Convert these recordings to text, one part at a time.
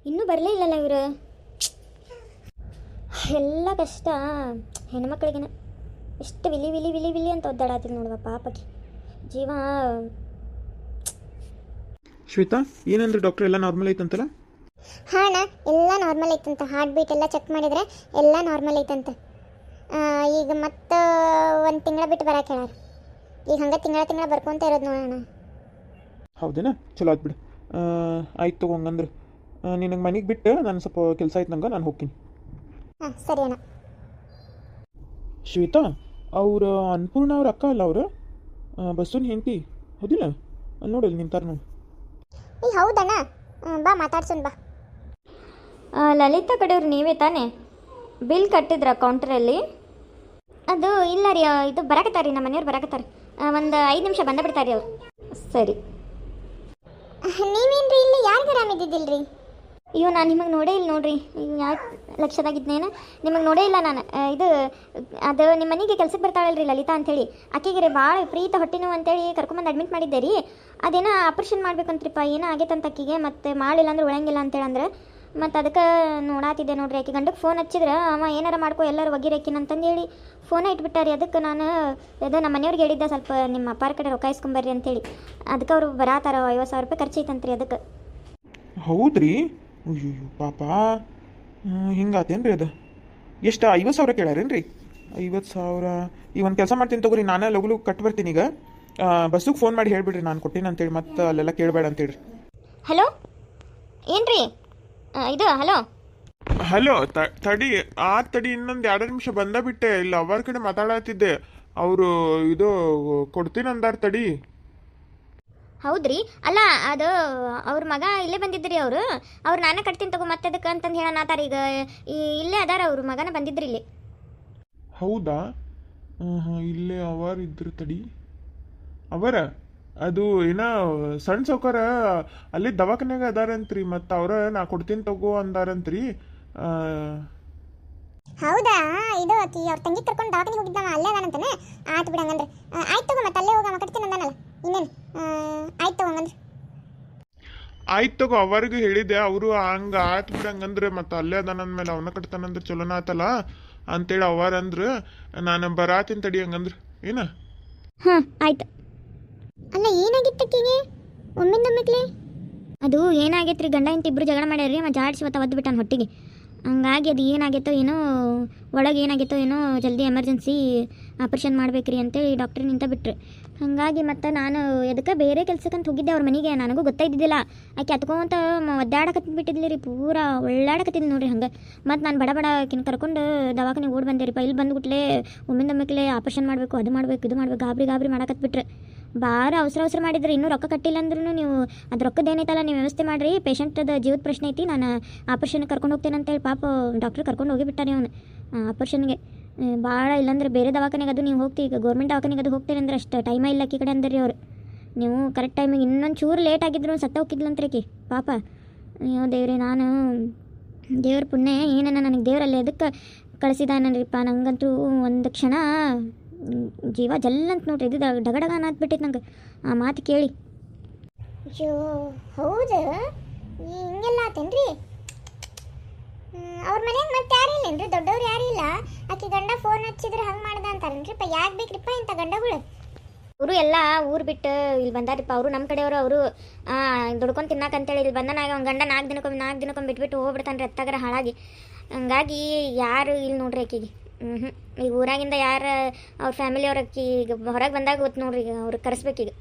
ಇನ್ನೂ ಬರಲೇ ಇಲ್ಲಲ್ಲ ಇವರು. ಎಲ್ಲ ಕಷ್ಟ ಹೆಣ್ಮಕ್ಳಿಗೇನೆ. ಎಷ್ಟು ವಿಲಿ ವಿಲಿ ವಿಲಿ ವಿಲಿ ಅಂತ ಒದ್ದಾಡತ್ತಿದ್ ನೋಡುವ ಪಾಪಕ್ಕೆ ಜೀವ. ಶ್ವೇತಾ, ಏನಂದ್ರೆ ಡಾಕ್ಟರ್ ಎಲ್ಲ ನಾರ್ಮಲ್ ಐತಂತಲ್ಲ? ಹಾಂ ಅಣ್ಣ, ಎಲ್ಲ ನಾರ್ಮಲ್ ಐತಂತ. ಹಾರ್ಟ್ ಬೀಟ್ ಎಲ್ಲ ಚೆಕ್ ಮಾಡಿದ್ರೆ ಎಲ್ಲ ನಾರ್ಮಲ್ ಐತಂತ. ಈಗ ಮತ್ತೆ ಒಂದು ತಿಂಗಳ ಬಿಟ್ಟು ಬರಕ್ಕೆ ಹೇಳಾರ. ಈಗ ಹಂಗೆ ತಿಂಗಳ ಬರ್ಕೊಂತ ಇರೋದು ನೋಡೋಣ. ಹೌದೇನಾ? ಚಲೋ ಆಯ್ತು ಬಿಡು. ಆಯ್ತು ತಗೋ. ಹಂಗಂದ್ರೆ ನಿನಗೆ ಮನೆಗೆ ಬಿಟ್ಟು ನಾನು ಸ್ವಲ್ಪ ಕೆಲಸ ಆಯ್ತು ನಂಗೆ, ನಾನು ಹೋಗ್ತೀನಿ. ಹಾಂ ಸರಿ ಅಣ್ಣ. ಶ್ವೇತಾ, ಅವ್ರ ಅನ್ನಪೂರ್ಣ ಅವ್ರ ಅಕ್ಕ ಅಲ್ಲ ಅವರು? ಬಸ್ಸನ್ ಹೆಂಡತಿ ಹೌದಿಲ್ಲ? ನೋಡಲ್ಲಿ ನಿಂತಾರ ನೋಡಿ. ಈಗ ಹೌದಣ್ಣ, ಬಾ ಮಾತಾಡ್ಸೋಣ ಬಾ. ಲಲಿತಾ ಕಡೆಯವ್ರು ನೀವೇ ತಾನೇ? ಬಿಲ್ ಕಟ್ಟಿದ್ರ ಕೌಂಟ್ರಲ್ಲಿ? ಅದು ಇಲ್ಲ ರೀ, ಇದು ಬರಾಕತ್ತಾರ ರೀ, ನಮ್ಮ ಮನೆಯವ್ರು ಬರಾಕತ್ತಾರೆ. ಒಂದು 5 ನಿಮಿಷ ಬಂದ ಬಿಡ್ತಾರೆ ಅವರು. ಸರಿ. ನೀವೇನ್ರಿ ಇಲ್ಲಿ ಯಾರಿಗೆ ಆರಾಮಿದ್ದಿದ್ದಿಲ್ರಿ? ಅಯ್ಯೋ, ನಾನು ನಿಮಗೆ ನೋಡೇ ಇಲ್ಲ ನೋಡ್ರಿ. ಯಾಕೆ ಲಕ್ಷದಾಗಿದ್ನೇನು? ನಿಮಗೆ ನೋಡೇ ಇಲ್ಲ ನಾನು. ಅದು ನಿಮ್ಮ ಮನೆಗೆ ಕೆಲ್ಸಕ್ಕೆ ಬರ್ತಾಳಲ್ರಿ ಲಲಿತಾ ಅಂಥೇಳಿ, ಆಕೆಗೆ ರೀ ಭಾಳ ವಿಪರೀತ ಹೊಟ್ಟೆ ನೋವು ಅಂತೇಳಿ ಕರ್ಕೊಂಬಂದು ಅಡ್ಮಿಟ್ ಮಾಡಿದ್ದೆ ರೀ. ಅದೇನೋ ಆಪ್ರೇಷನ್ ಮಾಡ್ಬೇಕಂತ್ರಿಪ್ಪ, ಏನೋ ಆಗೈತಂತ ಆಕೆಗೆ. ಮತ್ತು ಮಾಡಿಲ್ಲ ಅಂದ್ರೆ ಉಳಂಗಿಲ್ಲ ಅಂತೇಳಿ ಅಂದ್ರೆ ಮತ್ತು ಅದಕ್ಕೆ ನೋಡಾತಿದ್ದೆ ನೋಡ್ರಿ. ಆಕೆ ಗಂಡಕ್ಕೆ ಫೋನ್ ಹಚ್ಚಿದ್ರೆ ಅವ ಏನಾರ ಮಾಡ್ಕೊ ಎಲ್ಲರೂ ಒಗಿರೇಕಿನ ಅಂತಂದೇಳಿ ಫೋನೇ ಇಟ್ಬಿಟ್ಟಾರಿ. ಅದಕ್ಕೆ ನಾನು ಅದು ನಮ್ಮ ಮನೆಯವ್ರಿಗೆ ಹೇಳಿದ್ದೆ, ಸ್ವಲ್ಪ ನಿಮ್ಮ ಅಪ್ಪಾರ ಕಡೆ ರೊಕ್ಕ ಇಸ್ಕೊಂಬರ್ರಿ ಅಂತೇಳಿ. ಅದಕ್ಕೆ ಅವರು ಬರಾತಾರ. 50,000 ರೂಪಾಯಿ ಖರ್ಚೈತಂತ್ರಿ ಅದಕ್ಕೆ. ಹೌದ್ರಿ? ಅಯ್ಯೋ ಪಾಪ, ಹಿಂಗಾತೇನ್ರಿ ಅದು? ಎಷ್ಟು 50,000 ಕೇಳ್ಯಾರೇನ್ರಿ? 50,000. ಈಗ ಒಂದು ಕೆಲಸ ಮಾಡ್ತೀನಿ ತಗೋರಿ, ನಾನೇ ಲಗು ಕಟ್ ಬರ್ತೀನಿ. ಈಗ ಬಸ್ಸಿಗೆ ಫೋನ್ ಮಾಡಿ ಹೇಳಿಬಿಡ್ರಿ ನಾನು ಕೊಟ್ಟಿನಿ ಅಂತೇಳಿ, ಮತ್ತೆ ಅಲ್ಲೆಲ್ಲ ಕೇಳಬೇಡ ಅಂತೇಳ್ರಿ. ಹಲೋ, ಏನ್ರಿ ಇದು? ಹಲೋ ಹಲೋ, ತಡಿ ತಡಿ, ಇನ್ನೊಂದು 2 ನಿಮಿಷ ಬಂದ ಬಿಟ್ಟೆ. ಇಲ್ಲ ಅವ್ರ ಕಡೆ ಮಾತಾಡತ್ತಿದ್ದೆ, ಅವರು ಇದು ಕೊಡ್ತೀನಿ ಅಂದಾರ. ತಡಿ. ಹೌದ್ರಿ? ಅಲ್ಲ, ಅದು ಅವ್ರ ಮಗ ಇಲ್ಲೇ ಬಂದಿದ್ರಿ. ಅವ್ರು ನಾನೇ ಕಟ್ತೀನಿ ತಗೋ ಮತ್ತೆ ಅದಕ್ಕೆ ಅಂತಂದು ಹೇಳೋಣಾತಾರ. ಈಗ ಇಲ್ಲೇ ಅದಾರ, ಅವ್ರ ಮಗನ ಬಂದಿದ್ರಿ ಇಲ್ಲಿ. ಹೌದಾ? ಹಾಂ, ಇಲ್ಲೇ ಅವರ ಇದ್ರು. ತಡಿ. ಅವರ ಅದು ಏನೋ ಸಣ್ಣ ಸೌಕರ ಅಲ್ಲಿ ದವಾಖಾನ್ಯಾಗ ಅದಾರಂತ್ರಿ, ಮತ್ತು ಅವ್ರ ನಾ ಕೊಡ್ತೀನಿ ತಗೋ ಅಂದಾರಂತ್ರಿ. ಹೌದಾ? ಇದು ಆಕಿ ಅವ್ರ ತಂಗಿ ಕರ್ಕೊಂಡು ದವಾಖಾನೆ ಹೋಗಿದ್ದಾನ, ಅಲ್ಲೇ ಅದಾನಂತಾನೆ. ಆಯ್ತು ಬಿಡ ಹಂಗಂದ್ರೆ. ಆಯ್ತು ತಗೋ, ಮತ್ತೆ ಅಲ್ಲೇ ಹೋಗ ಕಟ್ತೀನಿ ಅಂದಾನಲ್ಲ, ಇನ್ನೇನು. ಆಯ್ತು ತಗೋ ಹಂಗಂದ್ರೆ. ಆಯ್ತು ತಗೋ, ಅವ್ರಿಗೆ ಹೇಳಿದ್ದೆ. ಅವರು ಹಂಗೆ ಆಯ್ತು ಬಿಡ ಹಂಗಂದ್ರೆ, ಮತ್ತು ಅಲ್ಲೇ ಅದಾನಂದ್ಮೇಲೆ ಅವನ ಕಟ್ತಾನಂದ್ರೆ ಚಲೋನ ಆತಲ್ಲ ಅಂತೇಳಿ ಅವರ ಅಂದ್ರೆ ನಾನು ಬರಾತೀನಿ ತಡಿ ಹಂಗಂದ್ರೆ. ಏನ? ಹಾಂ ಆಯ್ತು. ಅಲ್ಲ, ಏನಾಗಿತ್ತು ಆಕಿಗೆ ಒಮ್ಮಿಂದೊಮ್ಮೆಕ್ಲೆ? ಅದು ಏನಾಗೈತ್ರಿ, ಗಂಡ ಇಂತ ಇಬ್ಬರು ಜಗಳ ಮಾಡ್ಯಾರ್ರಿ. ಮತ್ತು ಜಾಡ್ಸಿ ಒದ್ದು ಬಿಟ್ಟಾನ ಹೊಟ್ಟಿಗೆ. ಹಂಗಾಗಿ ಅದು ಏನಾಗೈತೋ ಏನೋ, ಒಳಗೆ ಏನಾಗೈತೋ ಏನೋ, ಜಲ್ದಿ ಎಮರ್ಜೆನ್ಸಿ ಆಪ್ರೇಷನ್ ಮಾಡ್ಬೇಕ್ರಿ ಅಂತೇಳಿ ಡಾಕ್ಟ್ರ್ ನಿಂತ ಬಿಟ್ರು. ಹಾಗಾಗಿ ಮತ್ತು ನಾನು ಅದಕ್ಕೆ ಬೇರೆ ಕೆಲ್ಸಕ್ಕಂತ ಹೋಗಿದ್ದೆ ಅವ್ರ ಮನೆಗೆ. ನನಗೂ ಗೊತ್ತಾಯ್ದಿದ್ದಿಲ್ಲ. ಆಕೆ ಹತ್ಕೊಂತ ಒದ್ದಾಡಕತ್ತಿದ್ಬಿಟ್ಟಿದ್ಲಿ ರೀ, ಪೂರಾ ಒಳ್ಳಾಡಕತ್ತಿದ್ಲು ನೋಡ್ರಿ. ಹಂಗೆ ಮತ್ತು ನಾನು ಬಡ ಆಕಿನ ಕರ್ಕೊಂಡು ದವಾಖಾನೆಗೆ ಓಡಿ ಬಂದೆ ರೀಪ್ಪ. ಇಲ್ಲಿ ಬಂದುಬಿಟ್ಲೆ ಒಮ್ಮಿಂದೊಮ್ಮೆಕ್ಲೆ ಆಪ್ರೇಷನ್ ಮಾಡಬೇಕು, ಅದು ಮಾಡಬೇಕು, ಇದು ಮಾಡಬೇಕು, ಗಾಬರಿ ಮಾಡಕತ್ಬಿಟ್ರೆ. ಭಾಳ ಅವಸರ ಮಾಡಿದ್ರಿ. ಇನ್ನೂ ರೊಕ್ಕ ಕಟ್ಟಿಲ್ಲ ಅಂದ್ರೂ ನೀವು ಅದು ರೊಕ್ಕದ ಏನೈತಲ್ಲ ನೀವು ವ್ಯವಸ್ಥೆ ಮಾಡಿರಿ. ಪೇಷಂಟ್ದು ಜೀವದ ಪ್ರಶ್ನೆ ಐತಿ, ನಾನು ಆಪ್ರೇಷನ್ಗೆ ಕರ್ಕೊಂಡು ಹೋಗ್ತೇನೆ ಅಂತೇಳಿ ಪಾಪ ಡಾಕ್ಟ್ರ್ ಕರ್ಕೊಂಡು ಹೋಗಿಬಿಟ್ಟಾರೆ ಅವನು ಆಪ್ರೇಷನ್ಗೆ. ಭಾಳ ಇಲ್ಲಾಂದ್ರೆ ಬೇರೆ ದವಾಖಾನೆಗೆ ಅದು ನೀವು ಹೋಗ್ತೀವಿ, ಈಗ ಗೌರ್ಮೆಂಟ್ ದವಾಖಾನೆಗೆ ಅದು ಹೋಗ್ತೇನೆ ಅಂದ್ರೆ ಅಷ್ಟು ಟೈಮೇ ಇಲ್ಲ ಆಕಿ ಕಡೆ ಅಂದ್ರಿ ಅವ್ರು. ನೀವು ಕರೆಕ್ಟ್ ಟೈಮಿಗೆ ಇನ್ನೊಂದು ಚೂರು ಲೇಟ್ ಆಗಿದ್ರು ಸತ್ತ ಹೋಗಿದ್ಲಂತ್ರಿ ಆಕಿ ಪಾಪ. ಅಯ್ಯೋ ದೇವ್ರಿ, ನಾನು ದೇವ್ರ ಪುಣ್ಯ ಏನನ್ನ ನನಗೆ ದೇವರಲ್ಲಿ ಅದಕ್ಕೆ ಕಳಿಸಿದಾನಲ್ರಿಪ್ಪ. ನಂಗಂತೂ ಒಂದು ಕ್ಷಣ ಜೀವ ಜಲ್ಲಂತ ನೋಡ್ರಿ, ಇದು ಡಗಡಗ ಅನ್ನತ್ಬಿಟ್ಟಿತ್ತು ನಂಗೆ ಆ ಮಾತು ಕೇಳಿ. ಅಯ್ಯೋ ಹೌದು, ಹಿಂಗೆಲ್ಲ ಆತೇನ್ರಿ? ಅವ್ರ ಮನ್ಯಾಗ ಮತ್ತೆ ಯಾರು ಇಲ್ಲೇನ್ರಿ? ದೊಡ್ಡವ್ರು ಯಾರು ಇಲ್ಲ? ಆಕೆ ಗಂಡ ಫೋನ್ ಹಚ್ಚಿದ್ರೆ ಹಂಗೆ ಮಾಡ್ದ ಅಂತಾರನ್ರಿಪ್ಪ. ಯಾಕೆ ಬೇಕ್ರಿಪ್ಪ ಇಂಥ ಗಂಡಗಳು? ಅವರು ಎಲ್ಲ ಊರು ಬಿಟ್ಟು ಇಲ್ಲಿ ಬಂದಾರಿಪ್ಪ. ಅವರು ನಮ್ಮ ಕಡೆಯವರು. ಅವರು ದುಡ್ಕೊಂಡು ತಿನ್ನಕಂತೇಳಿ ಇಲ್ಲಿ ಬಂದನಾಗ ಅವ್ನ ಗಂಡ 4 ದಿನಕ್ಕೊಮ್ಮೆ ಬಿಟ್ಬಿಟ್ಟು ಹೋಗ್ಬಿಡ್ತಾನೆ ರೀ ಎತ್ತಾಗರ ಹಾಳಾಗಿ. ಹಂಗಾಗಿ ಯಾರು ಇಲ್ಲಿ ನೋಡ್ರಿ ಆಕಿಗೆ. ಈಗ ಊರಾಗಿಂದ ಯಾರು ಅವ್ರ ಫ್ಯಾಮಿಲಿಯವ್ರ ಅಕ್ಕಿ ಈಗ ಹೊರಗೆ ಬಂದಾಗ ಗೊತ್ತು ನೋಡ್ರಿ. ಈಗ ಅವ್ರಿಗೆ ಕರೆಸ್ಬೇಕೀಗ.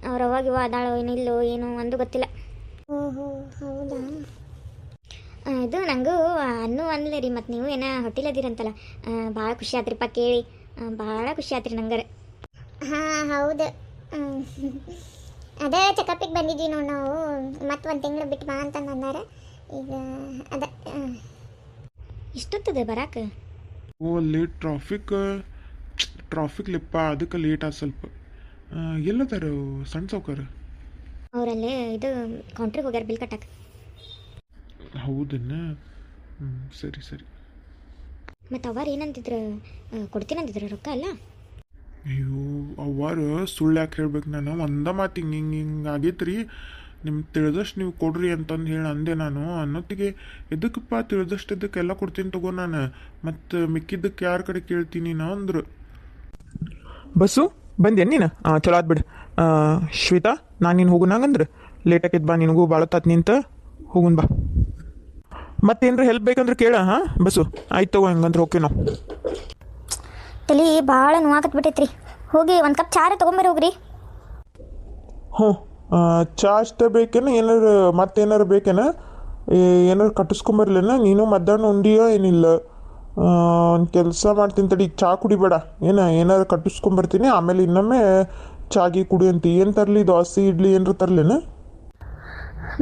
ಅವ್ರು ಅವಾಗ ಇವ ಅದಾಳೋ ಏನಿಲ್ಲೋ ಏನೋ ಒಂದು ಗೊತ್ತಿಲ್ಲ. ಓಹೋ ಹೌದಾ? ಇದು ನನಗೂ ಅನ್ನೂ ಅನ್ಲೇ ರೀ. ಮತ್ತು ನೀವು ಏನೋ ಹೊಟ್ಟಿಲದಿರಂತಲ್ಲ, ಭಾಳ ಖುಷಿ ಆತ್ರಿಪ್ಪ ಕೇಳಿ. ಭಾಳ ಖುಷಿ ಆತ್ರಿ ನಂಗಾರೆ. ಹಾಂ ಹೌದು, ಅದೇ ಚೆಕಪಿಗೆ ಬಂದಿದ್ವಿ ನೋಡಿ ನಾವು. ಮತ್ತು 1 ತಿಂಗಳು ಬಿಟ್ಟು ಬಾ ಅಂತ ಅಂದಾರ. ಈಗ ಅದ ಇಷ್ಟೊತ್ತದೆ ಬರಾಕ? ಓ, ಲೇಟ್ ಟ್ರಾಫಿಕ್ ಲಿಪ್ಪ, ಅದಕ್ಕೆ ಲೇಟ್ ಆದ ಸ್ವಲ್ಪ. ಎಲ್ಲದಾರ ಸಣ್ಣ ಸೌಕರ್? ಅವರಲ್ಲೇ ಇದು ಕೌಂಟ್ರಿಗೆ ಹೋಗ್ಯಾರ ಬಿಲ್ ಕಟ್ಟಕ್ಕೆ. ಹೌದನ್ನ? ಸರಿ. ಮತ್ತು ಅವ್ರು ಏನಂತಿದ್ರು, ಕೊಡ್ತೀನಂತಿದ್ರು ರೊಕ್ಕ ಅಲ್ಲ? ಅಯ್ಯೋ, ಅವ್ವಾರು ಸುಳ್ಳು ಯಾಕೆ ಹೇಳ್ಬೇಕು? ನಾನು ಒಂದ ಮಾತು ಹಿಂಗೆ ಆಗೈತೆ ರೀ. ನಿಮ್ಗೆ ತಿಳಿದಷ್ಟು ನೀವು ಕೊಡ್ರಿ ಅಂತಂದು ಹೇಳಿ ಅಂದೆ ನಾನು. ಅನ್ನೊತ್ತಿಗೆ ಎದಕ್ಕಪ್ಪ ತಿಳಿದಷ್ಟು ಇದಕ್ಕೆಲ್ಲ ಕೊಡ್ತೀನಿ ತಗೋ ನಾನು, ಮತ್ತು ಮಿಕ್ಕಿದ್ದಕ್ಕೆ ಯಾರ ಕಡೆ ಕೇಳ್ತೀನಿ ನಾ ಅಂದ್ರು. ಬಸ್ಸು ಬಂದೇನು ನೀನು? ಚಲೋ ಆತ್ ಬಿಡು. ಶ್ವೇತಾ, ನಾನು ನೀನು ಹೋಗುನಂಗಂದ್ರೆ ಲೇಟ್ ಆಕೈತೆ ಬಾ, ನಿನಗೂ ಭಾಳ ತಾತ್ ನಿಂತ ಹೋಗುನ್ ಬಾ. ಮತ್ತೇನ್ರ ಹೆಲ್ಪ್ ಬೇಕಂದ್ರೆ ಕೇಳ. ಹಾಂ ಬಸ್ಸು, ಆಯ್ತು ತಗೋ, ಹಂಗಂದ್ರೆ ಓಕೆ ನಾವು. ತಲೆ ಭಾಳ ನೋವಾಗತ್ ಬಿಟ್ಟೈತ್ರಿ. ಹೋಗಿ ಒಂದು ಕಪ್ ಚಾರ ತೊಗೊಂಬರಿ ಹೋಗ್ರಿ. ಹ್ಞೂ, ಚಾ ಅಷ್ಟೇ ಬೇಕೇನ? ಏನಾರು ಮತ್ತೇನಾರು ಬೇಕೇನ? ಏನಾರು ಕಟ್ಟಿಸ್ಕೊಂಬರ್ಲೇನ? ನೀನು ಮಧ್ಯಾಹ್ನ ಉಂಡಿಯೋ ಏನಿಲ್ಲ? ಒಂದು ಕೆಲಸ ಮಾಡ್ತೀನಿ ತಡಿ, ಚಾ ಕುಡಿಬೇಡ ಏನಾರು ಕಟ್ಟಿಸ್ಕೊಂಬರ್ತೀನಿ, ಆಮೇಲೆ ಇನ್ನೊಮ್ಮೆ ಚಾಗಿ ಕುಡಿ ಅಂತ. ಏನು ತರಲಿ? ದೋಸೆ ಇಡ್ಲಿ ಏನಾರು ತರಲೇನ?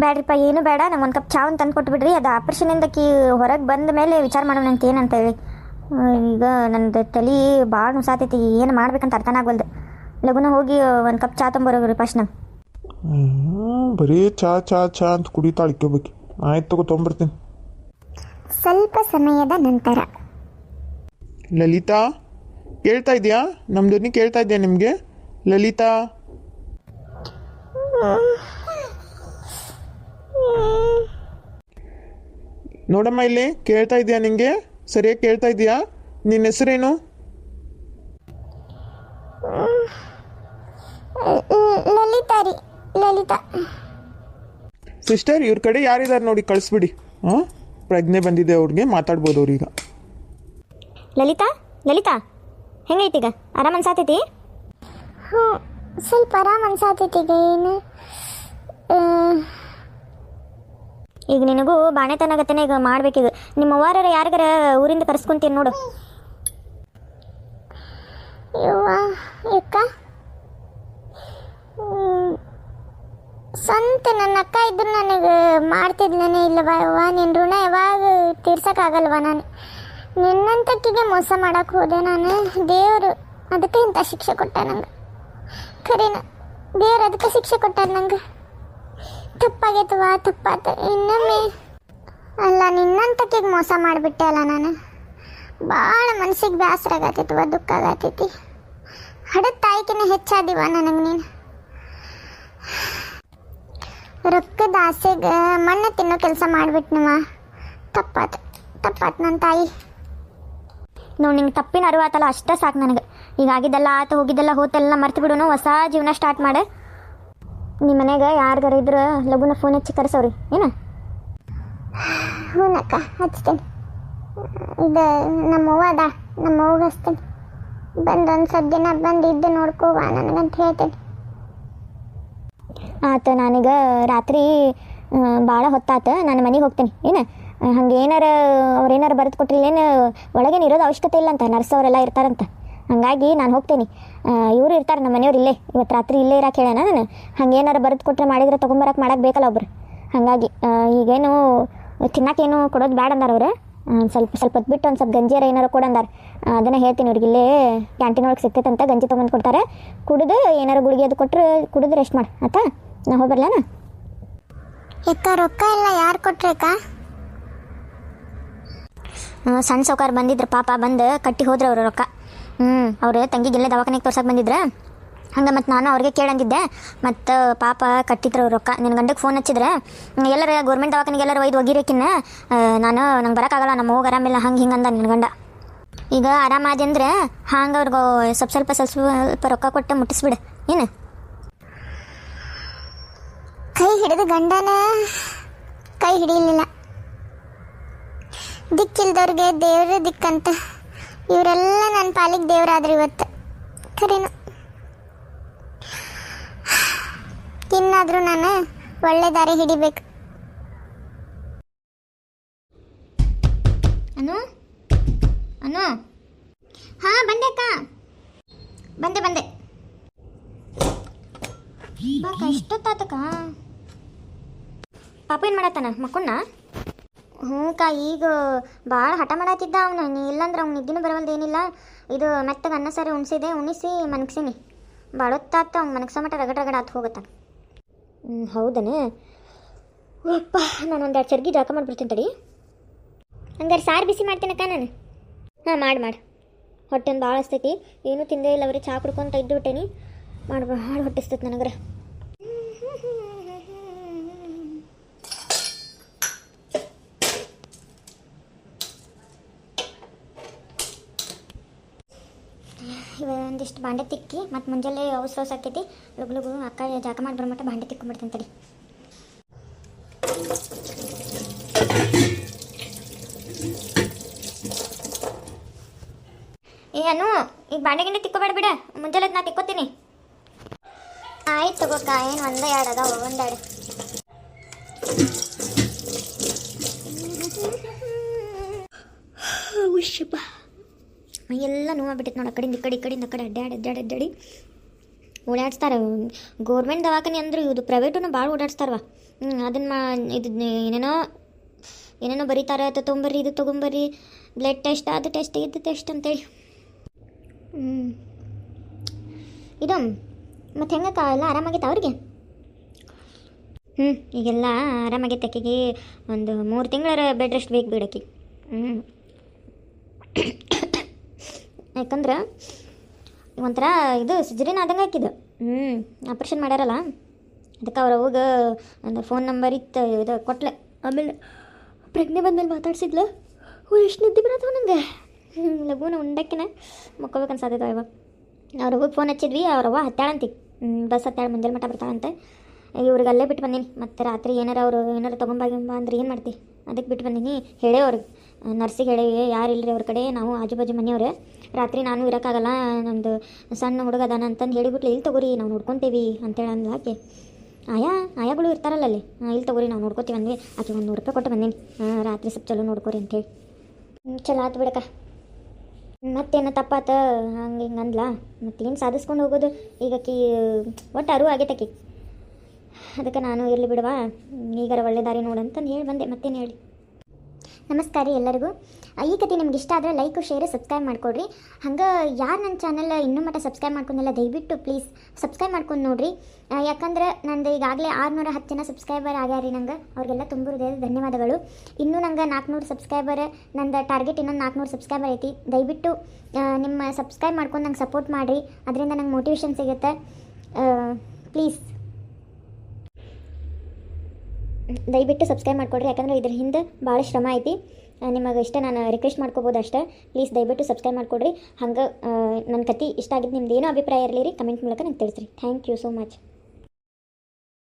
ಬ್ಯಾಡ್ರಿಪ್ಪ, ಏನು ಬೇಡ. ನಂಗೆ ಒಂದು ಕಪ್ ಚಾ ಒಂದು ತಂದು ಕೊಟ್ಬಿಡ್ರಿ. ಅದು ಆಪ್ರೇಷನಿಂದಕ್ಕೆ ಹೊರಗೆ ಬಂದ ಮೇಲೆ ವಿಚಾರ ಮಾಡೋಣ ಅಂತ ಏನಂತ ಹೇಳಿ. ಈಗ ನಂದು ತಲೆ ಭಾಳ ನುಸಾತೈತಿ, ಏನು ಮಾಡ್ಬೇಕಂತ ಅರ್ಥನ ಆಗವಲ್ದು. ಲಗುನ ಹೋಗಿ ಒಂದು ಕಪ್ ಚಾ ತೊಂಬರೋಗ್ರಿ ಫಸ್ಟ್ ನಂಗೆ. ಬರೀ ಚಾ ಚಾ ಚಾ ಅಂತ ಕುಡಿತಾ ಇಕ್ಕೋಬೇಕು. ಆಯ್ತು ತಗೋ, ತೊಗೊಂಬರ್ತೀನಿ. ಸ್ವಲ್ಪ ಸಮಯದ ನಂತರ. ಲಲಿತಾ, ಕೇಳ್ತಾ ಇದೆಯಾ? ನಮ್ಮ ಧ್ವನಿ ಕೇಳ್ತಾ ಇದೆಯಾ ನಿಮಗೆ? ಲಲಿತಾ, ನೋಡಮ್ಮ ಇಲ್ಲಿ, ಕೇಳ್ತಾ ಇದೆಯಾ ನಿಂಗೆ? ಸರಿಯಾಗಿ ಕೇಳ್ತಾ ಇದೆಯಾ? ನಿನ್ನ ಹೆಸರೇನು? ಲಲಿತಾ ರೀ, ಲಲಿತಾ. ಸಿಸ್ಟರ್, ಇವ್ರ ಕಡೆ ಯಾರಿದ್ದಾರೆ ನೋಡಿ ಕಳಿಸ್ಬಿಡಿ. ಹಾಂ, ಪ್ರಜ್ಞೆ ಬಂದಿದೆ ಅವ್ರಿಗೆ, ಮಾತಾಡ್ಬೋದು ಅವ್ರೀಗ. ಲಲಿತಾ, ಲಲಿತಾ ಹೆಂಗೈತೀಗ? ಆರಾಮ ಅನ್ಸಾತೈತಿ? ಹ್ಞೂ, ಸ್ವಲ್ಪ ಆರಾಮ್ ಅನ್ಸಾತೈತಿ. ಈಗ ಏನು ಈಗ ನಿನಗೂ ಬಾಣೆತನಾಗತ್ತೇನೆ. ಈಗ ಮಾಡ್ಬೇಕೀಗ. ನಿಮ್ಮ ಅವ್ವಾರ ಯಾರಿಗಾರ ಊರಿಂದ ಕರ್ಸ್ಕೊಂತೀನಿ ನೋಡು. ಯವ್ವ ಅಕ್ಕ, ಸ್ವಂತ ನನ್ನ ಅಕ್ಕ ಇದ್ರು ನನಗೆ ಮಾಡ್ತಿದ್ಲೇನೆ ಇಲ್ಲವಾ ಯವ್ವ? ನಿನ್ನ ಋಣ ಯಾವಾಗ ತೀರ್ಸೋಕ್ಕಾಗಲ್ವ? ನಾನು ನಿನ್ನಂತಕ್ಕಿಗೆ ಮೋಸ ಮಾಡೋಕೆ ಹೋದೆ ನಾನು. ದೇವರು ಅದಕ್ಕೆ ಇಂಥ ಶಿಕ್ಷೆ ಕೊಟ್ಟ ನಂಗೆ. ಖರೇನ ದೇವ್ರು ಅದಕ್ಕೆ ಶಿಕ್ಷೆ ಕೊಟ್ಟಾರ ನಂಗೆ. ತಪ್ಪಾಗೈತವ, ತಪ್ಪಾತ. ಇನ್ನೊಮ್ಮೆ ಅಲ್ಲ, ನಿನ್ನಂತಕ್ಕಿಗೆ ಮೋಸ ಮಾಡಿಬಿಟ್ಟೆ ಅಲ್ಲ ನಾನು. ಭಾಳ ಮನ್ಸಿಗೆ ಬೇಸರ ಆಗತ್ತೈತವ, ದುಃಖ ಆಗತೈತಿ. ಹಡದ ತಾಯಿಕಿನ ಹೆಚ್ಚಾದಿವ ನನಗೆ ನೀನು. ರೊಕ್ಕದ ಆಸೆಗೆ ಮಣ್ಣು ತಿನ್ನೋ ಕೆಲಸ ಮಾಡಿಬಿಟ್ನವ. ತಪ್ಪಾತ ನನ್ನ ತಾಯಿ. ನೋಡಿ, ನಿಂಗೆ ತಪ್ಪಿನ ಅರಿವಾತಲ್ಲ, ಅಷ್ಟೇ ಸಾಕು ನನಗೆ. ಈಗ ಆಗಿದ್ದೆಲ್ಲ ಆತ, ಹೋಗಿದ್ದೆಲ್ಲ ಹೋತೆಲ್ಲ ಮರ್ತು ಬಿಡೋನು, ಹೊಸ ಜೀವನ ಸ್ಟಾರ್ಟ್ ಮಾಡು. ನಿಮ್ಮ ಮನೆಗೆ ಯಾರಿಗಾರ ಇದ್ರೆ ಲಗುನ ಫೋನ್ ಹಚ್ಚಿ ಕರೆಸೋರಿ ಏನು? ಹ್ಞೂನಕ್ಕ, ಹಚ್ತೇನೆ. ಇದು ನಮ್ಮವ್ವ ಅದ, ನಮ್ಮವ್ಗೆ ಹಚ್ತೇನೆ. ಬಂದು ಒಂದು ಸ್ವಲ್ಪ ದಿನ ಬಂದು ಇದ್ದು ನೋಡ್ಕೋವ ನನಗಂತ ಹೇಳ್ತೇನೆ. ಆತ, ನಾನೀಗ ರಾತ್ರಿ ಭಾಳ ಹೊತ್ತಾತ, ನಾನು ಮನೆಗೆ ಹೋಗ್ತೇನೆ ಏನು. ಹಂಗೆ ಏನಾರ ಅವ್ರೇನಾರು ಬರೆದು ಕೊಟ್ಟಿಲ್ಲೇನು, ಒಳಗೇನು ಇರೋದು ಅವಶ್ಯಕತೆ ಇಲ್ಲ ಅಂತ, ನರ್ಸ್ ಅವರೆಲ್ಲ ಇರ್ತಾರಂತ. ಹಾಗಾಗಿ ನಾನು ಹೋಗ್ತೇನೆ. ಇವರು ಇರ್ತಾರೆ ನಮ್ಮ ಮನೆಯವ್ರು ಇಲ್ಲೇ, ಇವತ್ತು ರಾತ್ರಿ ಇಲ್ಲೇ ಇರೋಕೆ ಹೇಳೋಣ ನಾನು. ಹಂಗೇನಾರು ಬರೆದು ಕೊಟ್ಟರೆ ಮಾಡಿದ್ರೆ ತೊಗೊಂಬರಕ್ಕೆ ಮಾಡಕ್ಕೆ ಬೇಕಲ್ಲ ಒಬ್ರು. ಹಾಗಾಗಿ ಈಗೇನು ತಿನ್ನಕ್ಕೇನು ಕೊಡೋದು ಬೇಡ ಅಂದಾರ ಅವರು. ಸ್ವಲ್ಪ ಹೊತ್ತು ಬಿಟ್ಟು ಒಂದು ಸ್ವಲ್ಪ ಗಂಜಿಯಾರ ಏನಾರು ಕೊಡಂದಾರ. ಅದನ್ನು ಹೇಳ್ತೀನಿ ಅವ್ರಿಗೆ. ಇಲ್ಲೇ ಕ್ಯಾಂಟೀನ್ ಒಳಗೆ ಸಿಗ್ತೈತಂತ, ಗಂಜಿ ತೊಗೊಂಡು ಕೊಡ್ತಾರೆ. ಕುಡಿದು ಏನಾರು ಗುಳಿಗೆ ಅದು ಕೊಟ್ಟರೆ ಕುಡಿದು ರೆಸ್ಟ್ ಮಾಡಿ ಆಯ್ತಾ? ನಾ ಹೋಗ್ಬರ್ಲಾನ? ಅಕ್ಕ, ರೊಕ್ಕ ಎಲ್ಲ ಯಾರು ಕೊಟ್ರಕ್ಕ? ಸಣ್ಣ ಸೌಕಾರ ಬಂದಿದ್ರು ಪಾಪ, ಬಂದು ಕಟ್ಟಿ ಹೋದ್ರೆ ಅವರು ರೊಕ್ಕ. ಅವ್ರು ತಂಗಿಗೆಲ್ಲ ದವಾಖಾನೆಗೆ ತೋರ್ಸಕ್ಕೆ ಬಂದಿದ್ರು. ಹಂಗೆ ಮತ್ತು ನಾನು ಅವ್ರಿಗೆ ಕೇಳಂದಿದ್ದೆ. ಮತ್ತು ಪಾಪ ಕಟ್ಟಿದ್ರು ಅವ್ರು ರೊಕ್ಕ. ನಿನ್ನ ಗಂಡಕ್ಕೆ ಫೋನ್ ಹಚ್ಚಿದ್ರೆ ಎಲ್ಲರ ಗೌರ್ಮೆಂಟ್ ದವಾಖಾನೆಗೆ ಎಲ್ಲರೂ ಒಯ್ದು ಒಗಿರೇಕಿನ್ನ ನಂಗೆ ಬರೋಕ್ಕಾಗಲ್ಲ, ನಮ್ಮ ಹೋಗಿ ಆರಾಮಿಲ್ಲ, ಹಂಗೆ ಹಿಂಗೆ ಅಂದ ನಿನ್ನ ಗಂಡ. ಈಗ ಆರಾಮಾದಿ ಅಂದರೆ ಹಂಗೆ ಅವ್ರಿಗೆ ಸ್ವಲ್ಪ ರೊಕ್ಕ ಕೊಟ್ಟು ಮುಟ್ಟಿಸ್ಬಿಡು ಏನು. ಕೈ ಹಿಡಿದು ಗಂಡನ ಕೈ ಹಿಡಿಯಲಿಲ್ಲ. ದಿಕ್ಕಿಲ್ದವ್ರಿಗೆ ದೇವ್ರ ದಿಕ್ಕಂತ. ಇವರೆಲ್ಲ ನನ್ನ ಪಾಲಿಗೆ ದೇವರಾದ್ರಿ ಇವತ್ತು. ಖರೇನು ಇನ್ನಾದರೂ ನಾನು ಒಳ್ಳೆ ದಾರಿ ಹಿಡಿಬೇಕು. ಅನು ಅನು, ಹಾಂ ಬಂದೆ ಅಕ್ಕ, ಬಂದೆ ಬಾಕ. ಎಷ್ಟೊತ್ತಾತಕ್ಕ? ಪಾಪ ಏನು ಮಾಡತ್ತಾನ? ಮಕ್ಕೊಂಡ? ಹ್ಞೂ ಅಕ್ಕ, ಈಗ ಭಾಳ ಹಠ ಮಾಡತ್ತಿದ್ದ ಅವನು. ನೀ ಇಲ್ಲಂದ್ರೆ ಅವ್ನು ನಿದ್ದಿನೂ ಬರವಲ್ದು ಏನಿಲ್ಲ. ಇದು ಮೆತ್ತಗೆ ಅನ್ನ ಸಾರಿ ಉಣಿಸಿ ಮನಗ್ಸೀನಿ. ಭಾಳ ಹೊತ್ತಾತ ಅವ್ನು ಮನಗ್ಸೋ ಮಟ್ಟ ರಗಡ ಆತು ಹೋಗುತ್ತಾನ. ಹೌದನೇ? ಅಪ್ಪ, ನಾನು ಒಂದೆರಡು ಚರ್ಗಿ ಜಾಕ ಮಾಡಿಬಿಡ್ತೀನಿ ತಡಿ. ಹಂಗಾರೆ ಸಾರು ಬಿಸಿ ಮಾಡ್ತೀನಕ್ಕ ನಾನು. ಹಾಂ ಮಾಡಿ. ಹೊಟ್ಟೆನ ಭಾಳ ಹಸ್ತೈತಿ, ಏನೂ ತಿಂದೇ ಇಲ್ಲ, ಅವ್ರಿಗೆ ಚಹಾ ಕುಡ್ಕೊಂತ ಇದ್ದು ಬಿಟ್ಟೇನಿ. ಭಾಳ ಹೊಟ್ಟಿಸ್ತೈತಿ ನನಗ್ರೆ. ಒಂದಿಷ್ಟು ಬಾಂಡೆ ತಿಕ್ಕಿ ಮತ್ತು ಮುಂಜಾನೆ ಅವಸರ ಆಕೈತಿ ಲಗು ಲಗು ಅಕ್ಕ ಜಾಕ ಮಾಡಿ ಬರಮಟ್ಟ ಬಾಂಡೆ ತಿಕ್ಕೊಂಬಿಡ್ತೀನಿ ತಡಿ. ಏನು ಈಗ ಬಾಂಡೆ ಗಿಂಡೆ ತಿಕ್ಕೋಬೇಡ ಬಿಡ, ಮುಂಜಾನೆ ನಾ ತಿಕ್ಕೋತೀನಿ. ಆಯ್ತು ತಗೋಕ್ಕ, ಏನು ಒಂದೇ ಎರಡು ಅದಾವ ಒಂದೆರಡು. ಉಶ್ಯಪ್ಪ ಎಲ್ಲ ನೋವಾಗ್ಬಿಟ್ಟೈತೆ ನೋಡಿ. ಆ ಕಡೆಯಿಂದ ಈ ಕಡೆ ಅಡ್ಡಾಡಿ ಓಡಾಡಿಸ್ತಾರೆ. ಗೋರ್ಮೆಂಟ್ ದವಾಖಾನೆ ಅಂದ್ರೆ ಇದು ಪ್ರೈವೇಟನ್ನು ಭಾಳ ಓಡಾಡಿಸ್ತಾರವ. ಅದನ್ನು ಏನೇನೋ ಬರೀತಾರೆ, ಅದು ತೊಗೊಂಬರ್ರಿ ಇದು ತೊಗೊಂಬರ್ರಿ, ಬ್ಲಡ್ ಟೆಸ್ಟ್ ಅದು ಟೆಸ್ಟ್ ಇದು ಟೆಸ್ಟ್ ಅಂತೇಳಿ. ಇದು ಮತ್ತು ಹೆಂಗಕ್ಕ ಎಲ್ಲ ಆರಾಮಾಗೈತೆ ಅವ್ರಿಗೆ? ಈಗೆಲ್ಲ ಆರಾಮಾಗೈತೆ. ಆಕೆಗೆ ಒಂದು 3 ತಿಂಗಳ ಬೆಡ್ ರೆಸ್ಟ್ ಬೇಕು ಬಿಡಕ್ಕೆ. ಯಾಕಂದ್ರೆ ಒಂಥರ ಇದು ಸಿಜರಿನ್ ಆದಂಗೆ ಹಾಕಿದ್ದು. ಆಪ್ರೇಷನ್ ಮಾಡ್ಯಾರಲ್ಲ, ಅದಕ್ಕೆ ಅವ್ರ ಅವಾಗ ಒಂದು ಫೋನ್ ನಂಬರ್ ಇತ್ತು, ಇದು ಕೊಟ್ಲೆ. ಆಮೇಲೆ ಪ್ರೆಗ್ನೆ ಬಂದಮೇಲೆ ಮಾತಾಡ್ಸಿದ್ಲು. ಎಷ್ಟು ನಿದ್ದೆ ಬಿಡತ್ತವ ನಂಗೆ. ಲಘುನ ಉಂಡಕ್ಕಿನ ಮಕ್ಕೋಬೇಕು ಅನ್ಸಾದೈತೆ ಇವಾಗ. ಅವ್ರ ಅವಾಗ ಫೋನ್ ಹಚ್ಚಿದ್ವಿ, ಅವ್ರವ್ವ ಹತ್ತಾಳಂತಿ ಬಸ್ ಹತ್ತಾಳ ಮುಂಜಾನೆ ಮಟ್ಟ ಬರ್ತಾಳಂತೆ. ಇವ್ರಿಗೆ ಅಲ್ಲೇ ಬಿಟ್ಟು ಬಂದೀನಿ. ಮತ್ತು ರಾತ್ರಿ ಏನಾರು ತೊಗೊಂಬಾಗಿಂಬ ಅಂದ್ರೆ ಏನು ಮಾಡ್ತಿ, ಅದಕ್ಕೆ ಬಿಟ್ಟು ಬಂದೀನಿ. ಹೇಳೇ ಅವ್ರಿಗೆ ನರ್ಸಿಗೆ ಹೇಳೇವಿ, ಯಾರು ಇಲ್ಲರಿ ಅವ್ರ ಕಡೆ, ನಾವು ಆಜು ಬಾಜು ಮನೆಯವ್ರೆ, ರಾತ್ರಿ ನಾನು ಇರೋಕ್ಕಾಗಲ್ಲ, ನಮ್ಮದು ಸಣ್ಣ ಹುಡುಗ ಅದಾನ ಅಂತಂದು ಹೇಳಿಬಿಟ್ಲು. ಇಲ್ಲಿ ತೊಗೋರಿ ನಾವು ನೋಡ್ಕೊತೀವಿ ಅಂತೇಳಿ ಅಂದ್ಲು ಆಕೆ. ಆಯಾಗಳು ಇರ್ತಾರಲ್ಲ ಅಲ್ಲಿ, ಇಲ್ಲಿ ತೊಗೋರಿ ನಾವು ನೋಡ್ಕೊತೀವಿ ಅಂದ್ವಿ. ಆಕೆ 100 ರೂಪಾಯಿ ಕೊಟ್ಟು ಬಂದೀನಿ, ರಾತ್ರಿ ಸ್ವಲ್ಪ ಚಲೋ ನೋಡ್ಕೊರಿ ಅಂತೇಳಿ. ಚಲೋ ಆತು ಬಿಡಕ್ಕ. ಮತ್ತೇನು ತಪ್ಪಾತ ಹಂಗೆ ಹಿಂಗೆ ಅಂದ್ಲ. ಮತ್ತೇನು ಸಾಧಿಸ್ಕೊಂಡು ಹೋಗೋದು ಈಗ. ಆಕಿ ಒಟ್ಟು ಅರಿವು ಆಗೈತೆ ಆಕಿ. ಅದಕ್ಕೆ ನಾನು ಇರಲಿ ಬಿಡುವ, ಈಗಾರ ಒಳ್ಳೆ ದಾರಿ ನೋಡಂತಂದು ಹೇಳಿ ಬಂದೆ. ಮತ್ತೇನು ಹೇಳಿ. ನಮಸ್ಕಾರ ರೀ ಎಲ್ಲರಿಗೂ. ಈ ಕತೆ ನಿಮ್ಗೆ ಇಷ್ಟ ಆದರೆ ಲೈಕು ಶೇರು ಸಬ್ಸ್ಕ್ರೈಬ್ ಮಾಡಿಕೊಡ್ರಿ. ಹಂಗೆ ಯಾರು ನನ್ನ ಚಾನಲ್ ಇನ್ನೂ ಮಟ್ಟ ಸಬ್ಸ್ಕ್ರೈಬ್ ಮಾಡ್ಕೊಂಡಿಲ್ಲ ದಯವಿಟ್ಟು ಪ್ಲೀಸ್ ಸಬ್ಸ್ಕ್ರೈಬ್ ಮಾಡ್ಕೊಂಡು ನೋಡಿರಿ. ಯಾಕಂದ್ರೆ ನಂದು ಈಗಾಗಲೇ 610 ಜನ ಸಬ್ಸ್ಕ್ರೈಬರ್ ಆಗ್ಯಾರಿ. ನಂಗೆ ಅವ್ರಿಗೆಲ್ಲ ತುಂಬ ಹೃದಯದ ಧನ್ಯವಾದಗಳು. ಇನ್ನೂ ನಂಗೆ 400 ಸಬ್ಸ್ಕ್ರೈಬರ್, ನಂದು ಟಾರ್ಗೆಟ್ ಇನ್ನೊಂದು 400 ಸಬ್ಸ್ಕ್ರೈಬರ್ ಐತಿ. ದಯವಿಟ್ಟು ನಿಮ್ಮ ಸಬ್ಸ್ಕ್ರೈಬ್ ಮಾಡ್ಕೊಂಡು ನಂಗೆ ಸಪೋರ್ಟ್ ಮಾಡಿರಿ, ಅದರಿಂದ ನಂಗೆ ಮೋಟಿವೇಶನ್ ಸಿಗುತ್ತೆ. ಪ್ಲೀಸ್ ದಯವಿಟ್ಟು ಸಬ್ಸ್ಕ್ರೈಬ್ ಮಾಡಿಕೊಡ್ರಿ. ಯಾಕಂದರೆ ಇದ್ರ ಹಿಂದೆ ಭಾಳ ಶ್ರಮ ಐತಿ. ನಿಮಗೆ ಇಷ್ಟ ನಾನು ರಿಕ್ವೆಸ್ಟ್ ಮಾಡ್ಕೋಬೋದು ಅಷ್ಟೇ. ಪ್ಲೀಸ್ ದಯವಿಟ್ಟು ಸಬ್ಸ್ಕ್ರೈಬ್ ಮಾಡಿಕೊಡ್ರಿ. ಹಂಗೆ ನನ್ನ ಕತೆ ಇಷ್ಟ ಆಗಿದ್ದು ನಿಮ್ದು ಏನೋ ಅಭಿಪ್ರಾಯ ಇರಲಿ ರೀ, ಕಮೆಂಟ್ ಮೂಲಕ ನಂಗೆ ತಿಳಿಸ್ರಿ. Thank you so much.